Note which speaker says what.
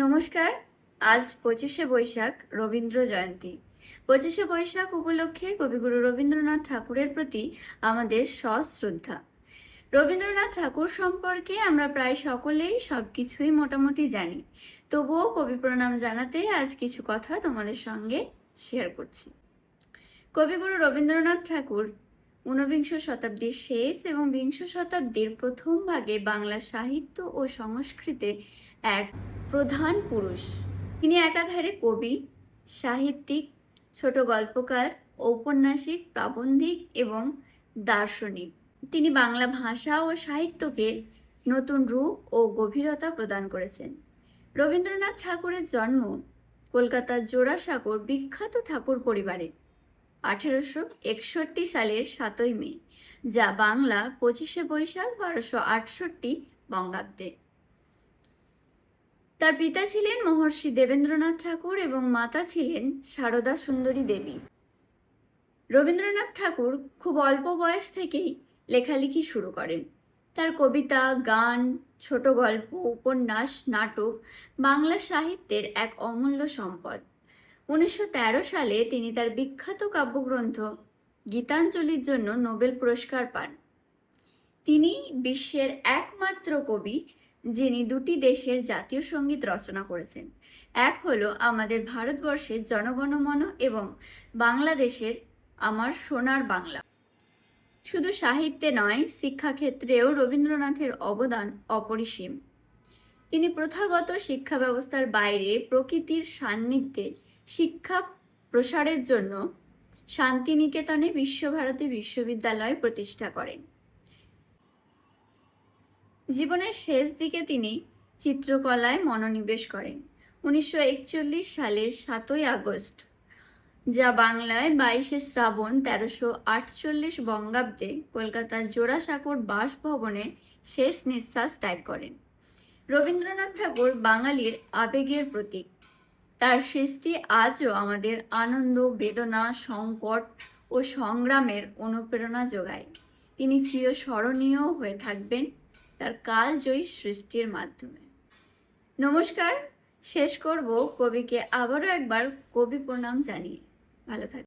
Speaker 1: নমস্কার। আজ 25শে বৈশাখ রবীন্দ্র জয়ন্তী। 25শে বৈশাখ উপলক্ষে কবিগুরু রবীন্দ্রনাথ ঠাকুরের প্রতি আমাদের সশ্রদ্ধা। রবীন্দ্রনাথ ঠাকুর সম্পর্কে আমরা প্রায় সকলেই সবকিছুই মোটামুটি জানি, তবুও কবি প্রণাম জানাতে আজ কিছু কথা তোমাদের সঙ্গে শেয়ার করছি। কবিগুরু রবীন্দ্রনাথ ঠাকুর ঊনবিংশ শতাব্দীর শেষ এবং বিংশ শতাব্দীর প্রথম ভাগে বাংলা সাহিত্য ও সংস্কৃতে এক প্রধান পুরুষ। তিনি একাধারে কবি, সাহিত্যিক, ছোট গল্পকার, ঔপন্যাসিক, প্রাবন্ধিক এবং দার্শনিক। তিনি বাংলা ভাষা ও সাহিত্যকে নতুন রূপ ও গভীরতা প্রদান করেছেন। রবীন্দ্রনাথ ঠাকুরের জন্ম কলকাতার জোড়াসাঁকোর বিখ্যাত ঠাকুর পরিবারে 1861 সালের 7ই মে, যা বাংলার 25শে বৈশাখ 1268 বঙ্গাব্দে। তার পিতা ছিলেন মহর্ষি দেবেন্দ্রনাথ ঠাকুর এবং মাতা ছিলেন সারদা সুন্দরী দেবী। রবীন্দ্রনাথ ঠাকুর খুব অল্প বয়স থেকেই লেখালেখি শুরু করেন। তার কবিতা, গান, ছোট গল্প, উপন্যাস, নাটক বাংলা সাহিত্যের এক অমূল্য সম্পদ। 1913 সালে তিনি তার বিখ্যাত কাব্যগ্রন্থ গীতাঞ্জলির জন্য নোবেল পুরস্কার পান। তিনি বিশ্বের একমাত্র কবি যিনি দুটি দেশের জাতীয় সঙ্গীত রচনা করেছেন। এক হলো আমাদের ভারতবর্ষের জনগণমন এবং বাংলাদেশের আমার সোনার বাংলা। শুধু সাহিত্যে নয়, শিক্ষাক্ষেত্রেও রবীন্দ্রনাথের অবদান অপরিসীম। তিনি প্রথাগত শিক্ষা ব্যবস্থার বাইরে প্রকৃতির সান্নিধ্যে শিক্ষা প্রসারের জন্য শান্তিনিকেতনে বিশ্বভারতী বিশ্ববিদ্যালয় প্রতিষ্ঠা করেন। জীবনের শেষ দিকে তিনি চিত্রকলায় মনোনিবেশ করেন। 1941 সালের 7ই আগস্ট, যা বাংলায় 22শে শ্রাবণ 1348 বঙ্গাব্দে কলকাতার জোড়াসাঁকোর বাসভবনে শেষ নিঃশ্বাস ত্যাগ করেন। রবীন্দ্রনাথ ঠাকুর বাঙালির আবেগের প্রতীক। তার সৃষ্টি আজও আমাদের আনন্দ, বেদনা, সংকট ও সংগ্রামের অনুপ্রেরণা যোগায়। তিনি চিরস্মরণীয় হয়ে থাকবেন তার কালজয়ী সৃষ্টির মাধ্যমে। নমস্কার। শেষ করব কবিকে আবারও একবার কবি প্রণাম জানিয়ে। ভালো থাকবেন।